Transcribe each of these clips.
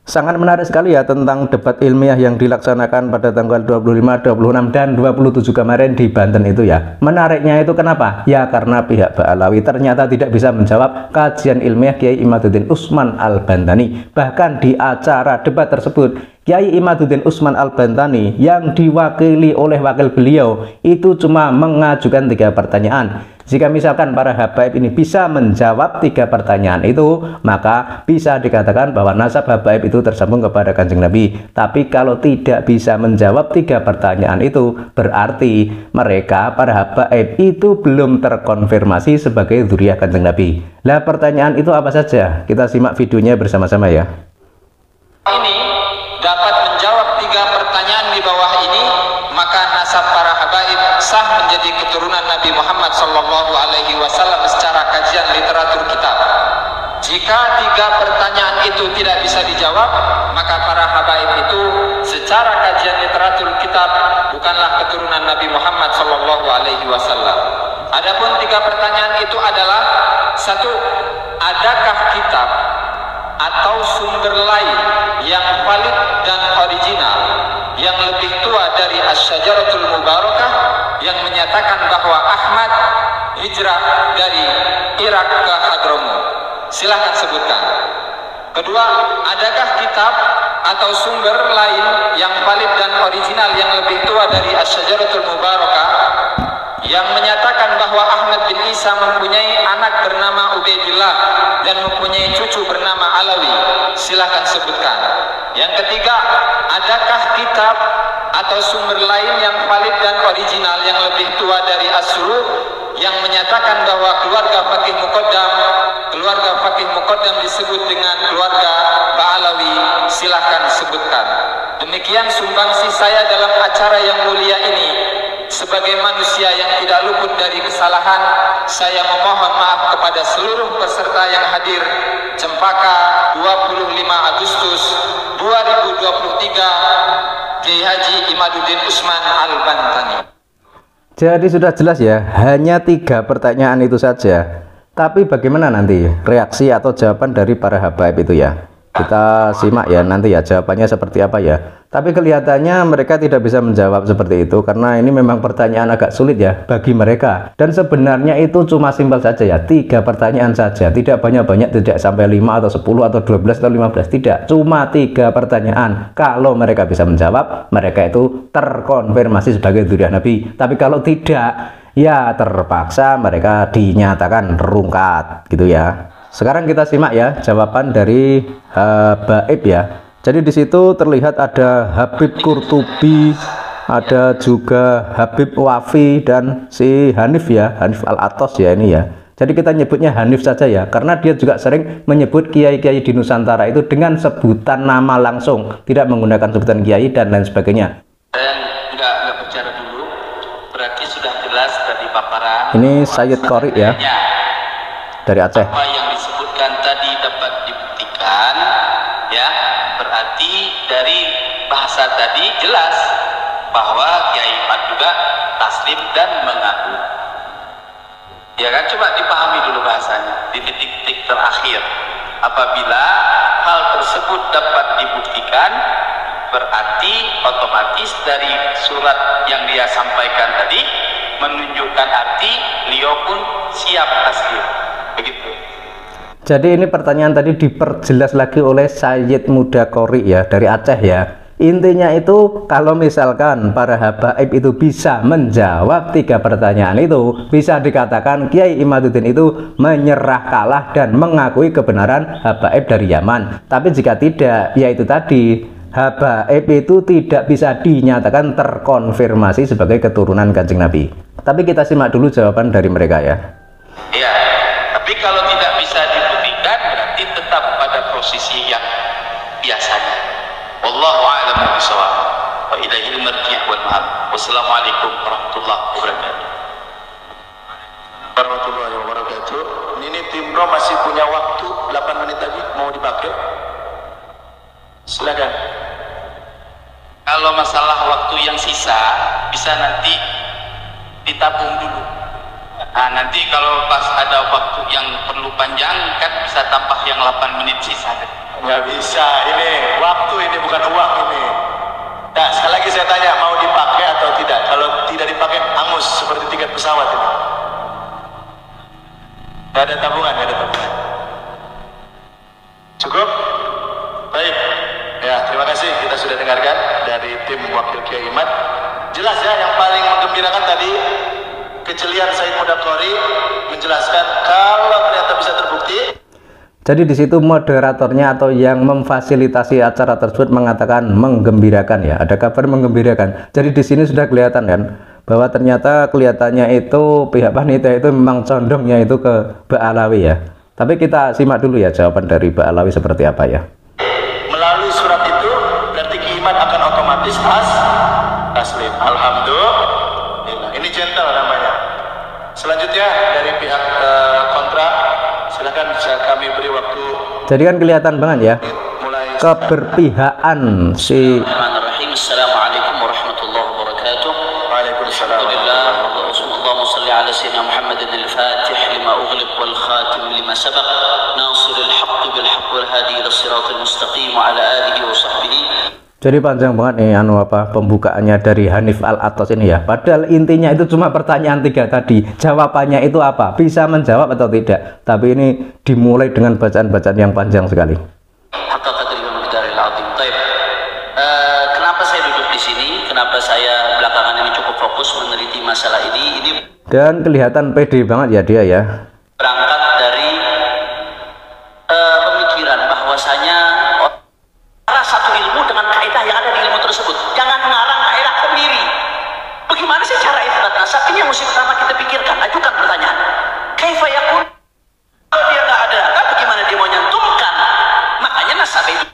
Sangat menarik sekali ya tentang debat ilmiah yang dilaksanakan pada tanggal 25, 26, dan 27 kemarin di Banten itu ya. Menariknya itu kenapa? Ya karena pihak Ba'alawi ternyata tidak bisa menjawab kajian ilmiah Kiai Imaduddin Usman Al-Bantani. Bahkan di acara debat tersebut, Kiai Imaduddin Usman Al-Bantani yang diwakili oleh wakil beliau itu cuma mengajukan 3 pertanyaan. Jika misalkan para habaib ini bisa menjawab 3 pertanyaan itu, maka bisa dikatakan bahwa nasab habaib itu tersambung kepada Kanjeng Nabi. Tapi kalau tidak bisa menjawab 3 pertanyaan itu, berarti mereka para habaib itu belum terkonfirmasi sebagai dzurriyyah Kanjeng Nabi. Lah pertanyaan itu apa saja? Kita simak videonya bersama-sama ya. Ini dapat menjawab 3 pertanyaan di bawah ini, maka nasab para habaib sah menjadi keturunan Nabi Muhammad SAW secara kajian literatur kitab. Jika 3 pertanyaan itu tidak bisa dijawab, maka para habaib itu secara kajian literatur kitab bukanlah keturunan Nabi Muhammad SAW. Adapun 3 pertanyaan itu adalah: 1. Adakah kitab atau sumber lain yang valid dan original yang lebih tua dari Asy-Syajaratul Mubarakah yang menyatakan bahwa Ahmad hijrah dari Irak ke Hadramut? Silahkan sebutkan. Kedua, adakah kitab atau sumber lain yang valid dan original yang lebih tua dari Asy-Syajaratul Mubarakah yang menyatakan bahwa Ahmad bin Isa mempunyai anak bernama Ubaidillah dan mempunyai cucu bernama Alawi? Silahkan sebutkan. Yang ketiga, adakah kitab atau sumber lain yang valid dan original yang lebih tua dari As-Suluh yang menyatakan bahwa keluarga Faqih Muqaddam disebut dengan keluarga Ba'alawi? Silahkan sebutkan. Demikian sumbangsi saya dalam acara yang mulia ini. Sebagai manusia yang tidak luput dari kesalahan, saya memohon maaf kepada seluruh peserta yang hadir. Cempaka 25 Agustus 2023, Kiai Haji Imaduddin Usman Al-Bantani. Jadi sudah jelas ya, hanya 3 pertanyaan itu saja. Tapi bagaimana nanti reaksi atau jawaban dari para habaib itu ya? Kita simak ya nanti ya jawabannya seperti apa ya. Tapi kelihatannya mereka tidak bisa menjawab seperti itu karena ini memang pertanyaan agak sulit ya bagi mereka. Dan sebenarnya itu cuma simpel saja ya, 3 pertanyaan saja, tidak banyak-banyak, tidak sampai 5 atau 10 atau 12 atau 15, tidak, cuma 3 pertanyaan. Kalau mereka bisa menjawab, mereka itu terkonfirmasi sebagai dzurriyyah Nabi. Tapi kalau tidak, ya terpaksa mereka dinyatakan rungkat gitu ya. Sekarang kita simak ya jawaban dari habaib ya. Jadi di situ terlihat ada Habib Qurtubi, ada juga Habib Wafi dan si Hanif ya, Hanif Al-Atos ya ini ya. Jadi kita nyebutnya Hanif saja ya, karena dia juga sering menyebut kiai-kiai di Nusantara itu dengan sebutan nama langsung, tidak menggunakan sebutan kiai dan lain sebagainya. Dan enggak bicara dulu, berarti sudah jelas tadi paparan. Ini Sayyid Qori ya, dari Aceh. Apa yang disebutkan tadi dapat dibuktikan ya, berarti dari bahasa tadi jelas bahwa Kiai Imad juga taslim dan mengaku. Ya kan, coba dipahami dulu bahasanya di titik-titik terakhir. Apabila hal tersebut dapat dibuktikan, berarti otomatis dari surat yang dia sampaikan tadi menunjukkan arti beliau pun siap taslim. Begitu. Jadi ini pertanyaan tadi diperjelas lagi oleh Sayyid Muda Qori ya dari Aceh ya. Intinya itu kalau misalkan para habaib itu bisa menjawab 3 pertanyaan itu, bisa dikatakan Kiai Imaduddin itu menyerah kalah dan mengakui kebenaran habaib dari Yaman. Tapi jika tidak, ya itu tadi, habaib itu tidak bisa dinyatakan terkonfirmasi sebagai keturunan Kanjeng Nabi. Tapi kita simak dulu jawaban dari mereka ya. Iya, tapi kalau tidak bisa dibuktikan berarti tetap pada posisi yang biasanya. Wallahu a'lam bishawab. Wa ilaihil marji' wal ma'ab. Wassalamualaikum warahmatullahi wabarakatuh. Warahmatullahi wabarakatuh. Ini tim Pro masih punya waktu 8 menit lagi, mau dipakai? Silakan. Kalau masalah waktu yang sisa bisa nanti ditabung dulu. Nah, nanti kalau pas ada waktu yang perlu panjang kan bisa tambah yang 8 menit sisa. Nggak bisa, ini bukan uang ini. Nah, sekali lagi saya tanya, mau dipakai atau tidak? Kalau tidak dipakai, angus seperti tiket pesawat ini. Gak ada tabungan, gak ada tabungan. Cukup? Baik. Ya, terima kasih. Kita sudah dengarkan dari tim Wakil Kiai Imad. Jelas ya, yang paling menggembirakan tadi kejelian Said Mudaqori menjelaskan kalau ternyata bisa terbukti. Jadi di situ moderatornya atau yang memfasilitasi acara tersebut mengatakan menggembirakan ya, ada kabar menggembirakan. Jadi di sini sudah kelihatan kan bahwa ternyata kelihatannya itu pihak panitia itu memang condongnya itu ke Mbak Alawi ya. Tapi kita simak dulu ya jawaban dari Mbak Alawi seperti apa ya. Melalui surat itu berarti Kiai akan otomatis taslim. Alhamdulillah. Ini gentle namanya. Selanjutnya dari pihak kontra, silakan bisa kami beri waktu. Jadi kan kelihatan banget ya keberpihakan si. Assalamualaikum warahmatullahi wabarakatuh. Waalaikumsalam. Allahumma salli ala sayyidina Muhammadin al-Fatih lima ughliq wal khatim lima sabaq nasiril haqq bil haqq wal hadi ila siratal mustaqim wa ala alihi wa sahbihi. Jadi panjang banget nih pembukaannya dari Hanif Al-Atos ini ya. Padahal intinya itu cuma pertanyaan 3 tadi. Jawabannya itu apa? Bisa menjawab atau tidak? Tapi ini dimulai dengan bacaan-bacaan yang panjang sekali. Kenapa saya duduk di sini? Kenapa saya belakangan ini cukup fokus meneliti masalah ini? Dan kelihatan pede banget ya dia ya. Berangkat dari pemikiran bahwasanya satu ilmu dengan kaidah yang ada di ilmu tersebut. Jangan mengarang kaidah sendiri. Bagaimana sih cara isbat nasab? Ini yang mesti pertama kita pikirkan. Ajukan pertanyaan. Kaifa yakun? Kalau dia nggak ada, bagaimana dia mau nyantumkan? Makanya nasab itu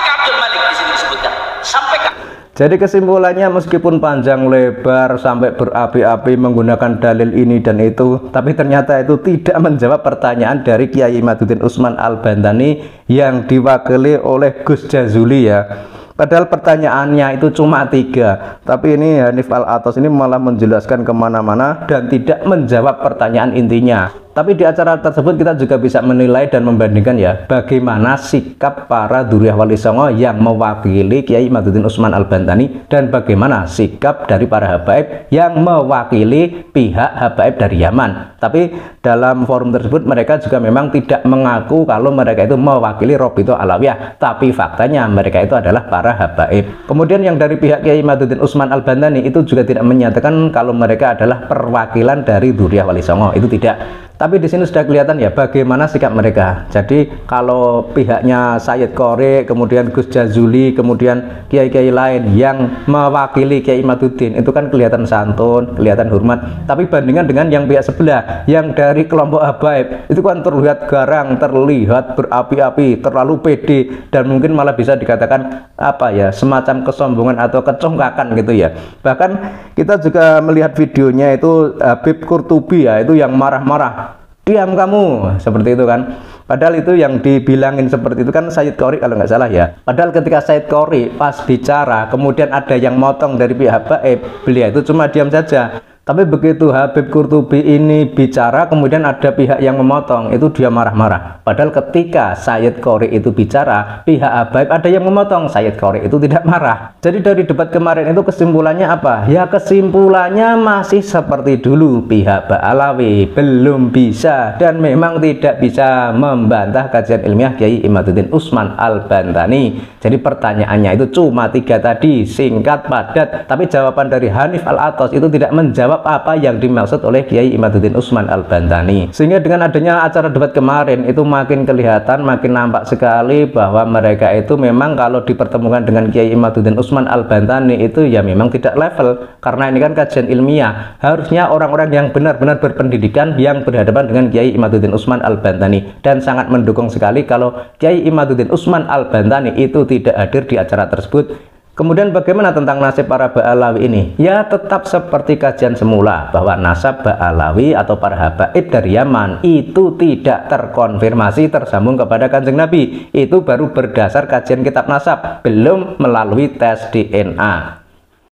Abdul Malik di sini disebutkan. Sampaikan. Jadi kesimpulannya meskipun panjang lebar sampai berapi-api menggunakan dalil ini dan itu, tapi ternyata itu tidak menjawab pertanyaan dari Kiai Imaduddin Usman Al-Bantani yang diwakili oleh Gus Jazuli ya. Padahal pertanyaannya itu cuma 3, tapi ini Hanif Al-Atos ini malah menjelaskan kemana-mana dan tidak menjawab pertanyaan intinya. Tapi di acara tersebut kita juga bisa menilai dan membandingkan ya bagaimana sikap para Dzurriyyah Wali Songo yang mewakili Kiai Imaduddin Usman Al-Bantani dan bagaimana sikap dari para habaib yang mewakili pihak habaib dari Yaman. Tapi dalam forum tersebut mereka juga memang tidak mengaku kalau mereka itu mewakili Robito Alawiyah, tapi faktanya mereka itu adalah para habaib. Kemudian yang dari pihak Kiai Imaduddin Usman Al-Bantani itu juga tidak menyatakan kalau mereka adalah perwakilan dari Dzurriyyah Wali Songo, itu tidak. Tapi di sini sudah kelihatan ya bagaimana sikap mereka. Jadi kalau pihaknya Sayyid Qori, kemudian Gus Jazuli, kemudian kiai-kiai lain yang mewakili Kiai Imaduddin itu kan kelihatan santun, kelihatan hormat. Tapi bandingan dengan yang pihak sebelah, yang dari kelompok habaib, itu kan terlihat garang, terlihat berapi-api, terlalu pede, dan mungkin malah bisa dikatakan apa ya, semacam kesombongan atau kecongkakan gitu ya. Bahkan kita juga melihat videonya itu Habib Qurtubi ya, itu yang marah-marah. Diam kamu, seperti itu kan. Padahal itu yang dibilangin seperti itu kan Sayyid Qori kalau nggak salah ya. Padahal ketika Sayyid Qori pas bicara, kemudian ada yang motong dari pihak habaib, beliau itu cuma diam saja. Tapi begitu Habib Qurtubi ini bicara, kemudian ada pihak yang memotong, itu dia marah-marah. Padahal ketika Sayyid Qori itu bicara, pihak habaib ada yang memotong, Sayyid Qori itu tidak marah. Jadi dari debat kemarin itu kesimpulannya apa? Ya kesimpulannya masih seperti dulu, pihak Ba'alawi belum bisa dan memang tidak bisa membantah kajian ilmiah Kiai Imaduddin Usman Al-Bantani. Jadi pertanyaannya itu cuma 3 tadi, singkat, padat. Tapi jawaban dari Hanif Al-Atos itu tidak menjawab apa yang dimaksud oleh Kiai Imaduddin Usman Al-Bantani. Sehingga dengan adanya acara debat kemarin itu makin kelihatan, makin nampak sekali bahwa mereka itu memang kalau dipertemukan dengan Kiai Imaduddin Usman Al-Bantani itu ya memang tidak level. Karena ini kan kajian ilmiah, harusnya orang-orang yang benar-benar berpendidikan yang berhadapan dengan Kiai Imaduddin Usman Al-Bantani. Dan sangat mendukung sekali kalau Kiai Imaduddin Usman Al-Bantani itu tidak hadir di acara tersebut. Kemudian bagaimana tentang nasib para Ba'alawi ini? Ya tetap seperti kajian semula bahwa nasab Ba'alawi atau para habaib dari Yaman itu tidak terkonfirmasi tersambung kepada Kanjeng Nabi. Itu baru berdasar kajian kitab nasab, belum melalui tes DNA.